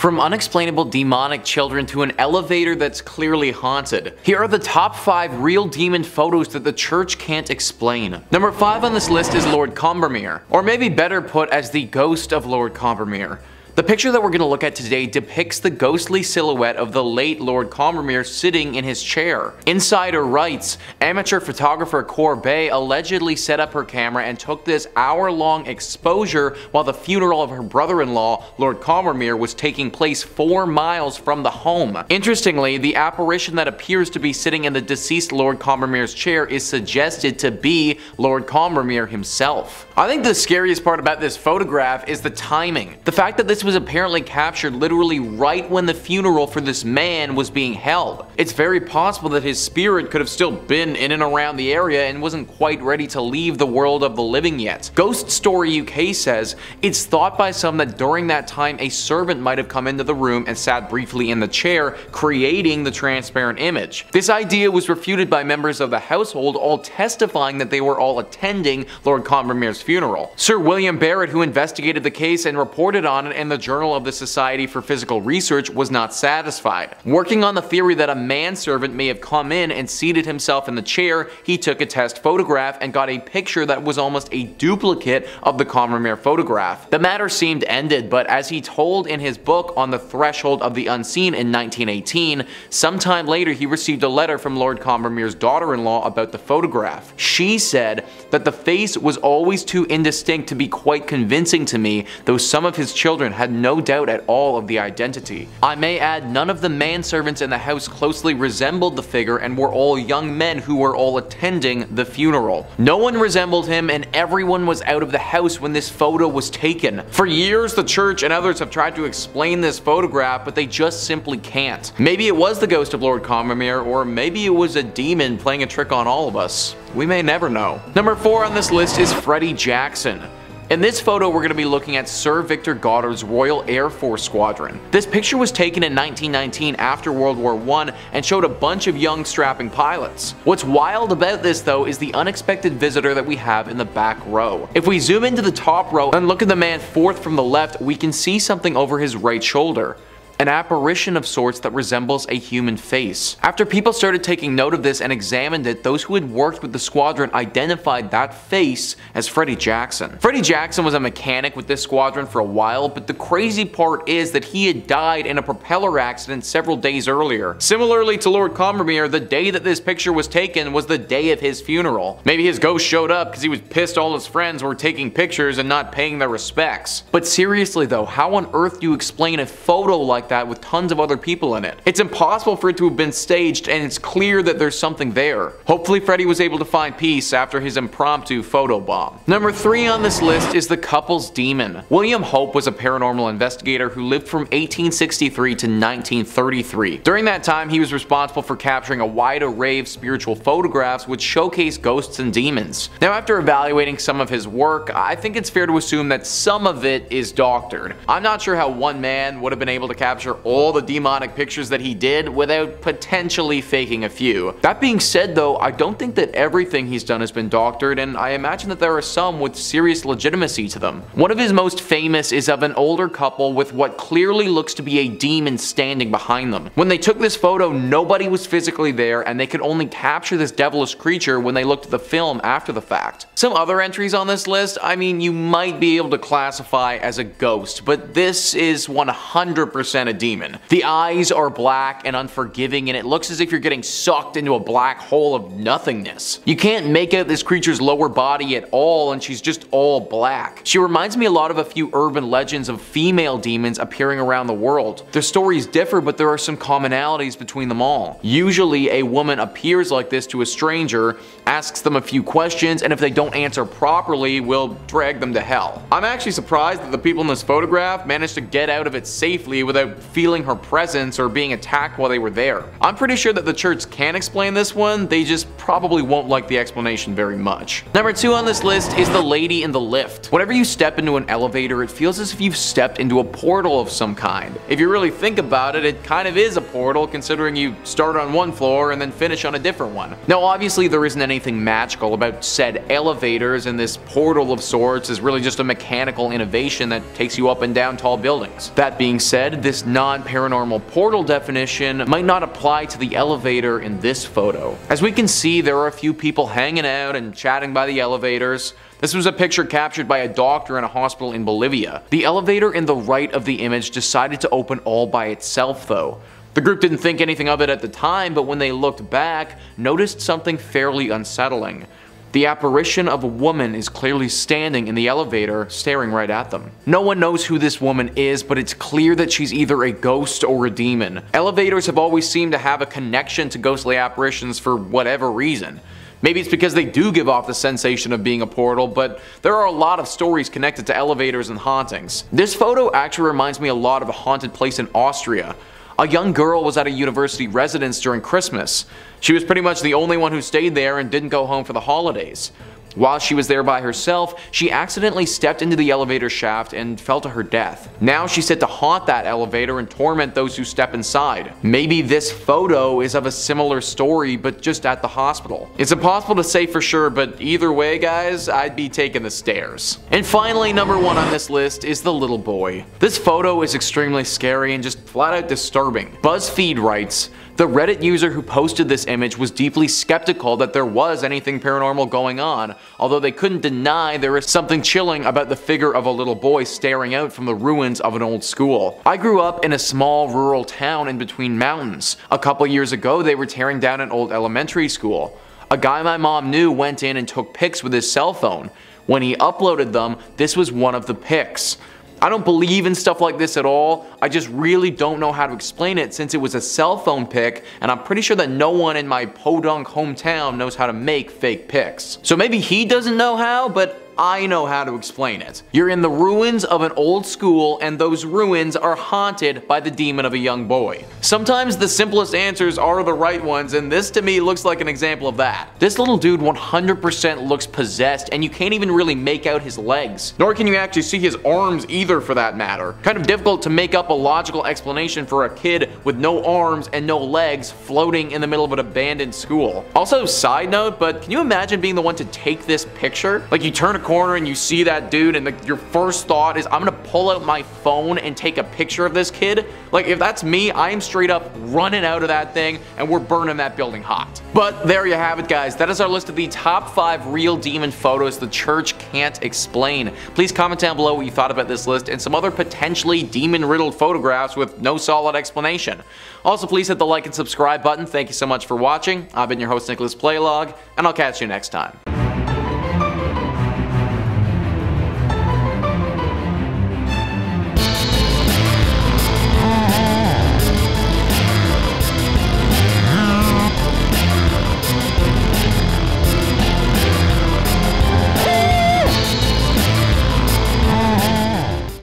From unexplainable demonic children to an elevator that's clearly haunted, here are the top 5 real demon photos that the church can't explain. Number 5 on this list is Lord Combermere, or maybe better put as the ghost of Lord Combermere. The picture that we're going to look at today depicts the ghostly silhouette of the late Lord Combermere sitting in his chair. Insider writes, amateur photographer Corbet allegedly set up her camera and took this hour-long exposure while the funeral of her brother-in-law, Lord Combermere, was taking place 4 miles from the home. Interestingly, the apparition that appears to be sitting in the deceased Lord Combermere's chair is suggested to be Lord Combermere himself. I think the scariest part about this photograph is the timing. The fact that this was apparently captured literally right when the funeral for this man was being held. It's very possible that his spirit could have still been in and around the area and wasn't quite ready to leave the world of the living yet. Ghost Story UK says, it's thought by some that during that time a servant might have come into the room and sat briefly in the chair, creating the transparent image. This idea was refuted by members of the household, all testifying that they were all attending Lord Combermere's funeral. Sir William Barrett, who investigated the case and reported on it in the Journal of the Society for Physical Research, was not satisfied. Working on the theory that a manservant may have come in and seated himself in the chair, he took a test photograph and got a picture that was almost a duplicate of the Combermere photograph. The matter seemed ended, but as he told in his book On the Threshold of the Unseen in 1918, sometime later he received a letter from Lord Combermere's daughter-in-law about the photograph. She said that the face was always too indistinct to be quite convincing to me, though some of his children had no doubt at all of the identity. I may add, none of the manservants in the house closely resembled the figure and were all young men who were all attending the funeral. No one resembled him and everyone was out of the house when this photo was taken. For years the church and others have tried to explain this photograph, but they just simply can't. Maybe it was the ghost of Lord Combermere, or maybe it was a demon playing a trick on all of us. We may never know. Number 4 on this list is Freddy Jackson. In this photo, we're going to be looking at Sir Victor Goddard's Royal Air Force Squadron. This picture was taken in 1919 after World War I and showed a bunch of young strapping pilots. What's wild about this though is the unexpected visitor that we have in the back row. If we zoom into the top row and look at the man 4th from the left, we can see something over his right shoulder. An apparition of sorts that resembles a human face. After people started taking note of this and examined it, those who had worked with the squadron identified that face as Freddy Jackson. Freddy Jackson was a mechanic with this squadron for a while, but the crazy part is that he had died in a propeller accident several days earlier. Similarly to Lord Combermere, the day that this picture was taken was the day of his funeral. Maybe his ghost showed up because he was pissed all his friends were taking pictures and not paying their respects. But seriously though, how on earth do you explain a photo like that with tons of other people in it? It's impossible for it to have been staged, and it's clear that there's something there. Hopefully Freddy was able to find peace after his impromptu photo bomb. Number 3 on this list is the couple's demon. William Hope was a paranormal investigator who lived from 1863 to 1933. During that time, he was responsible for capturing a wide array of spiritual photographs which showcase ghosts and demons. Now, after evaluating some of his work, I think it's fair to assume that some of it is doctored. I'm not sure how one man would have been able to capture all the demonic pictures that he did without potentially faking a few. That being said though, I don't think that everything he's done has been doctored, and I imagine that there are some with serious legitimacy to them. One of his most famous is of an older couple with what clearly looks to be a demon standing behind them. When they took this photo, nobody was physically there, and they could only capture this devilish creature when they looked at the film after the fact. Some other entries on this list, I mean, you might be able to classify as a ghost, but this is 100% a demon. The eyes are black and unforgiving, and it looks as if you're getting sucked into a black hole of nothingness. You can't make out this creature's lower body at all, and she's just all black. She reminds me a lot of a few urban legends of female demons appearing around the world. Their stories differ, but there are some commonalities between them all. Usually a woman appears like this to a stranger, asks them a few questions, and if they don't answer properly, will drag them to hell. I'm actually surprised that the people in this photograph managed to get out of it safely without feeling her presence or being attacked while they were there. I'm pretty sure that the church can explain this one, they just probably won't like the explanation very much. Number 2 on this list is the lady in the lift. Whenever you step into an elevator, it feels as if you've stepped into a portal of some kind. If you really think about it, it kind of is a portal, considering you start on one floor and then finish on a different one. Now obviously there isn't anything magical about said elevators, and this portal of sorts is really just a mechanical innovation that takes you up and down tall buildings. That being said, this non-paranormal portal definition might not apply to the elevator in this photo. As we can see, there are a few people hanging out and chatting by the elevators. This was a picture captured by a doctor in a hospital in Bolivia. The elevator in the right of the image decided to open all by itself though. The group didn't think anything of it at the time, but when they looked back, noticed something fairly unsettling. The apparition of a woman is clearly standing in the elevator, staring right at them. No one knows who this woman is, but it's clear that she's either a ghost or a demon. Elevators have always seemed to have a connection to ghostly apparitions for whatever reason. Maybe it's because they do give off the sensation of being a portal, but there are a lot of stories connected to elevators and hauntings. This photo actually reminds me a lot of a haunted place in Austria. A young girl was at a university residence during Christmas. She was pretty much the only one who stayed there and didn't go home for the holidays. While she was there by herself, she accidentally stepped into the elevator shaft and fell to her death. Now she's set to haunt that elevator and torment those who step inside. Maybe this photo is of a similar story, but just at the hospital. It's impossible to say for sure, but either way guys, I'd be taking the stairs. And finally, number 1 on this list is the little boy. This photo is extremely scary and just flat out disturbing. BuzzFeed writes, "The Reddit user who posted this image was deeply skeptical that there was anything paranormal going on, although they couldn't deny there is something chilling about the figure of a little boy staring out from the ruins of an old school. I grew up in a small rural town in between mountains. A couple years ago they were tearing down an old elementary school. A guy my mom knew went in and took pics with his cell phone. When he uploaded them, this was one of the pics. I don't believe in stuff like this at all. I just really don't know how to explain it since it was a cell phone pic, and I'm pretty sure that no one in my podunk hometown knows how to make fake pics. So maybe he doesn't know how, but I know how to explain it. You're in the ruins of an old school, and those ruins are haunted by the demon of a young boy. Sometimes the simplest answers are the right ones, and this to me looks like an example of that. This little dude 100% looks possessed, and you can't even really make out his legs. Nor can you actually see his arms either for that matter. Kind of difficult to make up a logical explanation for a kid with no arms and no legs floating in the middle of an abandoned school. Also, side note, but can you imagine being the one to take this picture? Like you turn a corner and you see that dude and your first thought is, I'm gonna pull out my phone and take a picture of this kid. Like if that's me, I am straight up running out of that thing and we're burning that building hot. But there you have it guys, that is our list of the top 5 real demon photos the church can't explain. Please comment down below what you thought about this list and some other potentially demon riddled photographs with no solid explanation. Also please hit the like and subscribe button. Thank you so much for watching. I've been your host Nicholas Playlog, and I'll catch you next time.